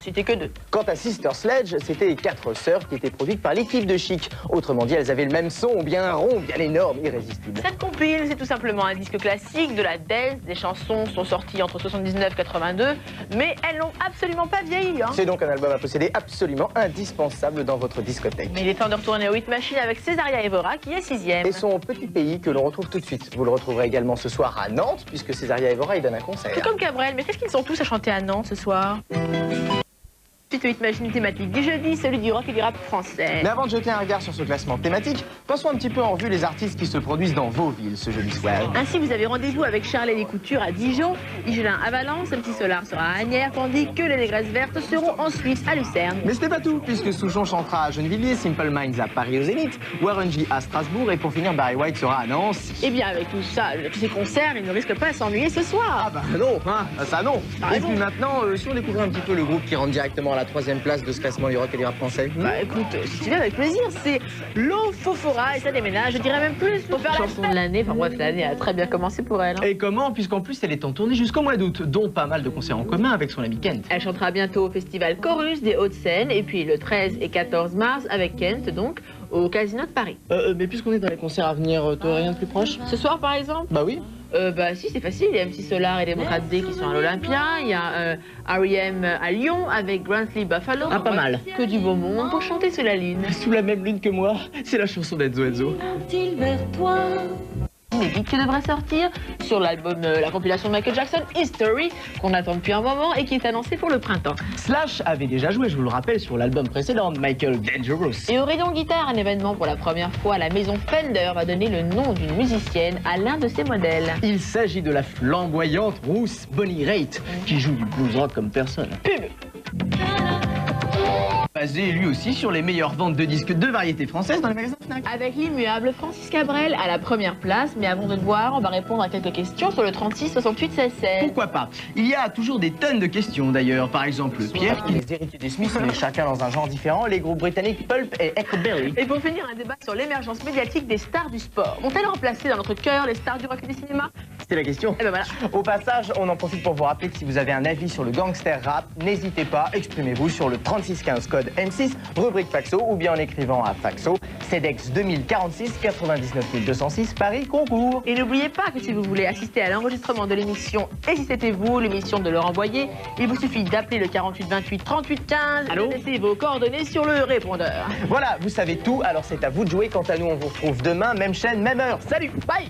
C'était que 2. Quant à Sister Sledge, c'était 4 sœurs qui étaient produites par l'équipe de Chic. Autrement dit, elles avaient le même son, bien rond, bien énorme, irrésistible. Cette compile, c'est tout simplement un disque classique de la dance. Les chansons sont sorties entre 79 et 82, mais elles n'ont absolument pas vieilli. C'est donc un album à posséder absolument indispensable dans votre discothèque. Mais il est temps de retourner au Hit Machine avec Césaria Evora qui est 6e. Et son petit pays que l'on retrouve tout de suite. Vous le retrouverez également ce soir à Nantes, puisque Césaria Evora y donne un concert. Tout comme Cabrel, mais qu'est-ce qu'ils sont tous à chanter à Nantes ce soir? Suite au Hit Machine thématique du jeudi, celui du rock et du rap français. Mais avant de jeter un regard sur ce classement thématique, passons un petit peu en revue les artistes qui se produisent dans vos villes ce jeudi soir. Ainsi, vous avez rendez-vous avec Charlet les Coutures à Dijon, Igelin à Valence, MC Solar sera à Agnières, tandis que les Négresses Vertes seront en Suisse à Lucerne. Mais ce n'est pas tout, puisque Souchon chantera à Gennevilliers, Simple Minds à Paris au Zénith, Warren G à Strasbourg et pour finir, Barry White sera à Nancy. Eh bien, avec tout ça, tous ces concerts, ils ne risquent pas de s'ennuyer ce soir. Ah bah non, hein, ça non. Ah Et bon. puis maintenant, si on découvrait un petit peu le groupe qui rentre directement à la 3e place de ce classement du rock et du rap français. Bah écoute, si tu veux, avec plaisir, c'est Lofofora et ça déménage, je dirais même plus, pour faire la chanson de l'année. Enfin bref, l'année a très bien commencé pour elle. Et comment? Puisqu'en plus elle est en tournée jusqu'au mois d'août, dont pas mal de concerts en commun avec son ami Kent. Elle chantera bientôt au festival Chorus des Hauts-de-Seine et puis le 13 et 14 mars avec Kent, donc, au Casino de Paris. Mais puisqu'on est dans les concerts à venir, t'aurais rien de plus proche? Ce soir, par exemple? Bah oui. Bah si, c'est facile, il y a MC Solar et les Motrad D qui sont à l'Olympia, il y a R.E.M. à Lyon avec Grantley Buffalo. Ah, pas mal. Que du beau monde pour chanter sous la lune. Sous la même lune que moi, c'est la chanson d'Enzo Enzo. Inédite qui devrait sortir sur l'album, la compilation de Michael Jackson, History, qu'on attend depuis un moment et qui est annoncé pour le printemps. Slash avait déjà joué, je vous le rappelle, sur l'album précédent, Michael Dangerous. Et au Rayon Guitare, un événement pour la première fois, la maison Fender va donner le nom d'une musicienne à l'un de ses modèles. Il s'agit de la flamboyante rousse Bonnie Raitt, qui joue du blues rock comme personne. Pub. Basé lui aussi sur les meilleures ventes de disques de variété française dans les magasins Fnac. Avec l'immuable Francis Cabrel à la première place, mais avant de le voir, on va répondre à quelques questions sur le 36 68 16 16. Pourquoi pas? Il y a toujours des tonnes de questions d'ailleurs. Par exemple, Pierre qui... Les héritiers des Smiths, mais chacun dans un genre différent, les groupes britanniques Pulp et Echo Berry. Et pour finir, un débat sur l'émergence médiatique des stars du sport. Vont-elles remplacer dans notre cœur les stars du rock et du cinéma? C'était la question. Et ben voilà. Au passage, on en profite pour vous rappeler que si vous avez un avis sur le gangster rap, n'hésitez pas, exprimez-vous sur le 3615 code M6, rubrique Faxo, ou bien en écrivant à Faxo, CEDEX 2046 99 206 Paris Concours. Et n'oubliez pas que si vous voulez assister à l'enregistrement de l'émission Et si c'était vous, l'émission de leur envoyer, il vous suffit d'appeler le 48 28 38 15 et de laisser vos coordonnées sur le répondeur. Voilà, vous savez tout, alors c'est à vous de jouer. Quant à nous, on vous retrouve demain, même chaîne, même heure. Salut, bye.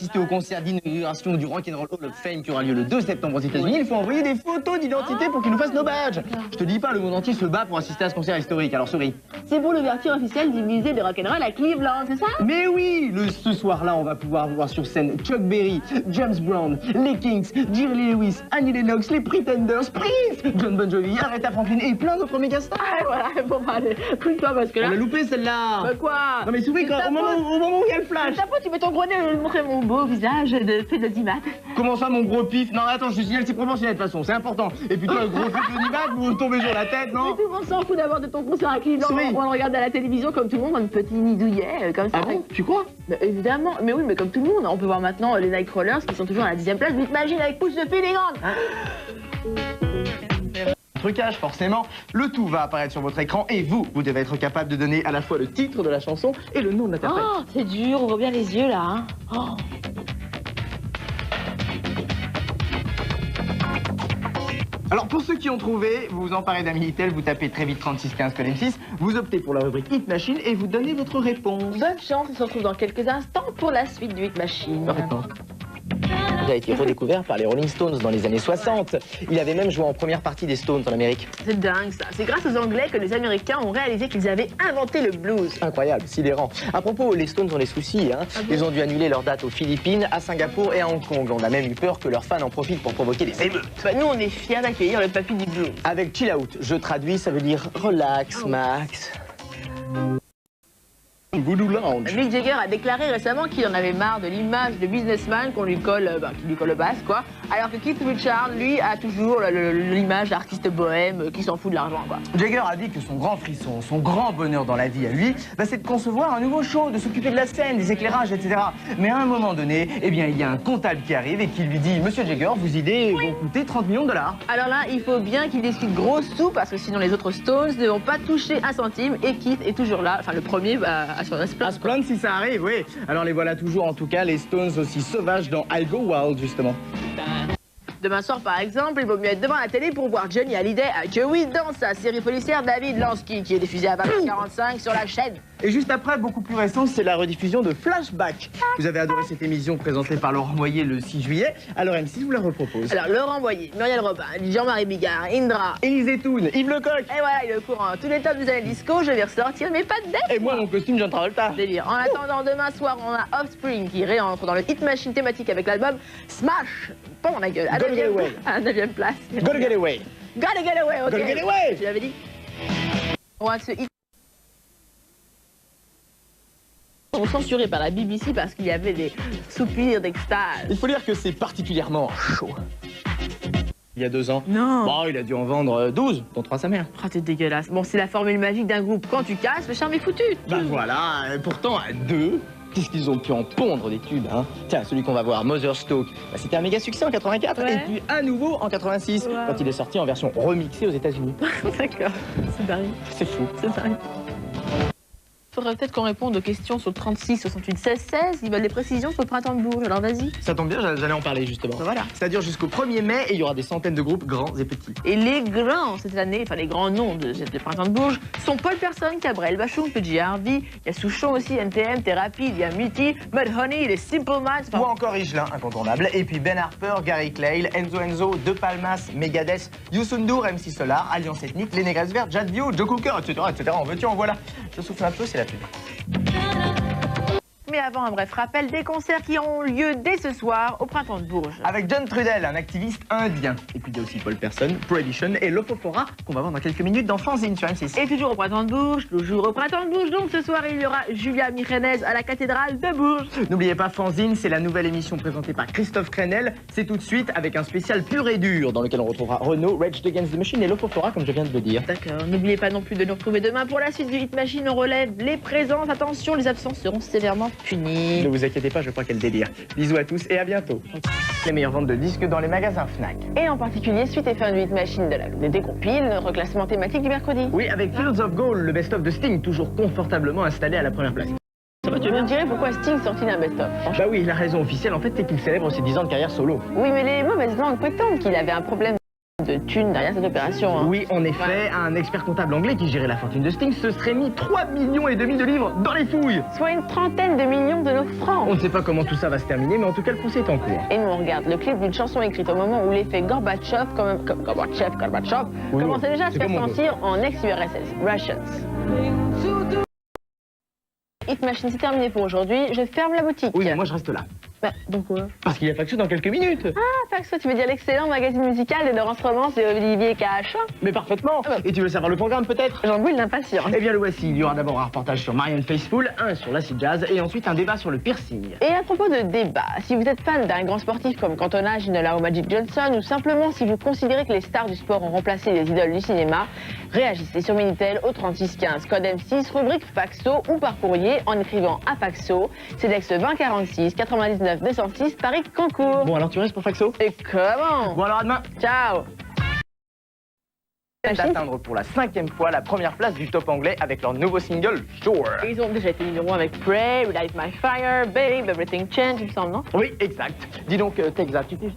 Assistez au concert d'inauguration du Rock'n'Roll Hall of Fame qui aura lieu le 2 septembre aux États-Unis. Il faut envoyer des photos d'identité pour qu'ils nous fassent nos badges. Je te dis pas, le monde entier se bat pour assister à ce concert historique, alors souris. C'est pour l'ouverture officielle du musée de rock'n'roll à Cleveland, c'est ça? Mais oui, ce soir-là, on va pouvoir voir sur scène Chuck Berry, James Brown, les Kings, Jerry Lee Lewis, Annie Lennox, les Pretenders, Prince, John Bon Jovi, Aretha Franklin et plein d'autres méga stars. Ah voilà, bon bah allez, pousse-toi parce que là... On l'a loupé celle-là. Bah quoi? Non mais souris quand, au moment où il y a le flash. Ta faute, tu mets ton gros nez et montrer mon beau visage de fait de dimat. Comment ça, mon gros pif? Non, attends, je te signale, c'est proportionnel de toute façon, c'est important. Et puis toi, le gros pif de Nibat, vous tombez sur la tête, non? Mais tout le monde s'en fout d'abord de ton concert à Cleveland. Oui. On le regarde à la télévision comme tout le monde, un petit nidouillet, comme ça. Ah bon? Tu crois? Bah, évidemment, mais oui, mais comme tout le monde. On peut voir maintenant les Nightcrawlers qui sont toujours à la 10e place. Mais t'imagines avec Push de Feeling Trucage, forcément. Le tout va apparaître sur votre écran et vous devez être capable de donner à la fois le titre de la chanson et le nom de l'interprète. Oh, c'est dur, on voit bien les yeux là. Hein. Oh. Alors pour ceux qui ont trouvé, vous vous emparez d'un Minitel, vous tapez très vite 3615 code M6, vous optez pour la rubrique Hit Machine et vous donnez votre réponse. Bonne chance, on se retrouve dans quelques instants pour la suite du Hit Machine. Parfaitement. Il a été redécouvert par les Rolling Stones dans les années 60. Il avait même joué en première partie des Stones en Amérique. C'est dingue ça. C'est grâce aux Anglais que les Américains ont réalisé qu'ils avaient inventé le blues. Incroyable, sidérant. À propos, les Stones ont des soucis. Hein. Ah bon? Ils ont dû annuler leur date aux Philippines, à Singapour et à Hong Kong. On a même eu peur que leurs fans en profitent pour provoquer des émeutes. Bah, nous, on est fiers d'accueillir le papy du blues. Avec Chill Out, je traduis, ça veut dire relax, Max. Voodoo Lounge. Mick Jagger a déclaré récemment qu'il en avait marre de l'image de businessman qu'on lui colle, qui lui colle au bas, quoi. Alors que Keith Richards, lui, a toujours l'image d'artiste bohème qui s'en fout de l'argent, quoi. Jagger a dit que son grand frisson, son grand bonheur dans la vie à lui, c'est de concevoir un nouveau show, de s'occuper de la scène, des éclairages, etc. Mais à un moment donné, eh bien, il y a un comptable qui arrive et qui lui dit « Monsieur Jagger, vos idées vont coûter 30 millions de dollars. » Alors là, il faut bien qu'il discute gros sous parce que sinon les autres Stones ne vont pas toucher un centime et Keith est toujours là, enfin le premier à se À se plaindre si ça arrive, oui. Alors les voilà toujours, en tout cas, les Stones aussi sauvages dans I'll Go Wild, justement. Demain soir, par exemple, il vaut mieux être devant la télé pour voir Johnny Hallyday à Que oui dans sa série policière David Lansky qui est diffusée à 20h45 sur la chaîne. Et juste après, beaucoup plus récent, c'est la rediffusion de Flashback. Vous avez adoré cette émission présentée par Laurent Boyer le 6 juillet. Alors M6 vous la repropose. Alors Laurent Boyer, Muriel Robin, Jean-Marie Bigard, Indra, Élise Etoun, Yves Lecoq. Et voilà, il est au courant. Tous les tops des années disco, je vais ressortir mes pattes d'être. Et moi, mon costume John Travolta. Délire. En attendant, demain soir, on a Offspring qui réentre dans le Hit Machine thématique avec l'album Smash. Pas mon gueule. À Gotta Get Away. À la 9e place. Gotta Get Away. Gotta Get Away, ok. Gotta Get Away. Je l'avais dit. On va se hit. On est censuré par la BBC parce qu'il y avait des soupirs d'extase. Il faut dire que c'est particulièrement chaud. Il y a 2 ans. Non. Bon, il a dû en vendre 12, dont 3 sa mère. Ah, t'es dégueulasse. Bon, c'est la formule magique d'un groupe. Quand tu casses, le charme est foutu. Bah voilà, pourtant à 2, qu'est-ce qu'ils ont pu en pondre des tubes, hein. Tiens, celui qu'on va voir, Mother Stoke, c'était un méga succès en 84, Ouais. et puis à nouveau en 86, Wow. quand il est sorti en version remixée aux États-Unis. D'accord. C'est dingue. C'est fou. C'est dingue. Faudrait peut-être qu'on réponde aux questions sur le 36, 68, 16, 16. Ils veulent des précisions sur le printemps de Bourges. Alors vas-y. Ça tombe bien, j'allais en parler justement. Voilà. Ça dure jusqu'au 1er mai et il y aura des centaines de groupes grands et petits. Et les grands cette année, enfin les grands noms de ce printemps de Bourges sont Paul Persson, Cabrel, Bachung, PJ Harvey, il y a Souchon aussi, NTM, Thérapie, il y a Multi, Mudhoney, les Simple Minds. Ou encore Igelin, incontournable. Et puis Ben Harper, Gary Clayle, Enzo, De Palmas, Megadeth, Youssou N'Dour, MC Solar, Alliance Ethnique, Les Négresses Vertes, Jad Bio, Joe Cooker, etc. En veux-tu, en voilà. Je souffle un peu, c'est la pub. Mais avant, un bref rappel des concerts qui auront lieu dès ce soir au printemps de Bourges. Avec John Trudell, un activiste indien. Et puis il y a aussi Paul Persson, Prohibition et Lopofora, qu'on va voir dans quelques minutes dans Fanzine sur M6. Et toujours au printemps de Bourges, toujours au printemps de Bourges, donc ce soir il y aura Julia Mirenes à la cathédrale de Bourges. N'oubliez pas Fanzine, c'est la nouvelle émission présentée par Christophe Crenel. C'est tout de suite avec un spécial pur et dur dans lequel on retrouvera Renaud, Rage Against the Machine et Lopofora, comme je viens de le dire. D'accord, n'oubliez pas non plus de nous retrouver demain pour la suite du Hit Machine. On relève les présences, attention, les absences seront sévèrement punies. Ne vous inquiétez pas, je crois qu'elle délire. Bisous à tous et à bientôt. Les meilleures ventes de disques dans les magasins Fnac. Et en particulier, suite et fin du Hit Machine de la décompile, notre classement thématique du mercredi. Oui, avec Fields of Gold, le best-of de Sting, toujours confortablement installé à la première place. Tu me dirais pourquoi Sting sortit d'un best-of. Bah oui, la raison officielle en fait c'est qu'il célèbre ses 10 ans de carrière solo. Oui, mais les mauvaises langues prétendent qu'il avait un problème de thunes derrière cette opération. Hein. Oui, en effet, un expert comptable anglais qui gérait la fortune de Sting se serait mis 3,5 millions de livres dans les fouilles. Soit une trentaine de millions de nos francs. On ne sait pas comment tout ça va se terminer, mais en tout cas le procès est en cours. Et nous on regarde le clip d'une chanson écrite au moment où l'effet Gorbatchev, Oui, commençait déjà à se c'est faire comme on veut. sentir en ex-URSS, Russians. Hit Machine, c'est terminé pour aujourd'hui. Je ferme la boutique. Oui, mais moi je reste là. Bah, donc quoi? Parce qu'il y a Faxo dans quelques minutes. Ah, Faxo, tu veux dire l'excellent magazine musical de Laurence Romance et Olivier Cache? Mais parfaitement. Ah bah. Et tu veux savoir le programme peut-être? J'en brûle d'impatience. Eh bien le voici, il y aura d'abord un reportage sur Marianne Faithfull, un sur l'acid jazz et ensuite un débat sur le piercing. Et à propos de débat, si vous êtes fan d'un grand sportif comme Cantona, Ginola ou Magic Johnson, ou simplement si vous considérez que les stars du sport ont remplacé les idoles du cinéma, réagissez sur Minitel au 3615, code M6, rubrique Faxo ou par courrier en écrivant à Faxo, CEDEX 2046 99 206 Paris Cancourt. Bon alors tu restes pour Faxo? Et comment? Bon alors à demain. Ciao. D'atteindre pour la 5e fois la première place du top anglais avec leur nouveau single Sure. Ils ont déjà été numéro 1 avec Pray, Relight My Fire, Babe, Everything Change, il me semble, non? Oui, exact. Dis donc, Texas, tu t'es...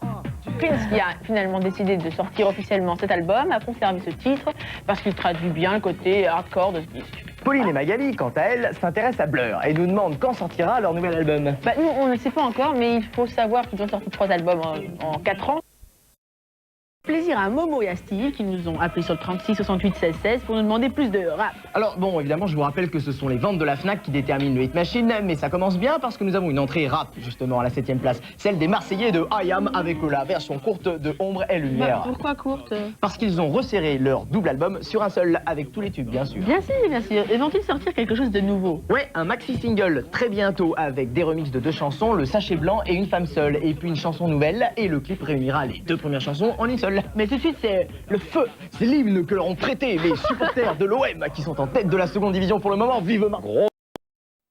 Prince, qui a finalement décidé de sortir officiellement cet album, a conservé ce titre parce qu'il traduit bien le côté hardcore de ce disque. Pauline et Magali, quant à elles, s'intéressent à Blur et nous demandent quand sortira leur nouvel album. Bah, nous, on ne sait pas encore, mais il faut savoir qu'ils ont sorti 3 albums en 4 ans. plaisir à Momo et à Steve qui nous ont appelés sur le 36 68 16 16 pour nous demander plus de rap. Alors bon, évidemment, je vous rappelle que ce sont les ventes de la Fnac qui déterminent le Hit Machine, mais ça commence bien parce que nous avons une entrée rap, justement, à la 7ème place. Celle des Marseillais de I Am avec la version courte de Ombre et Lumière. Pourquoi courte? Parce qu'ils ont resserré leur double album sur un seul, avec tous les tubes, bien sûr. Bien sûr, bien sûr. Et vont-ils sortir quelque chose de nouveau? Ouais, un maxi-single très bientôt avec des remixes de 2 chansons, Le Sachet Blanc et Une Femme Seule, et puis une chanson nouvelle, et le clip réunira les 2 premières chansons en une seule. Mais tout de suite, c'est le feu. C'est l'hymne que leur ont prêté les supporters de l'OM qui sont en tête de la 2e division pour le moment, vivement.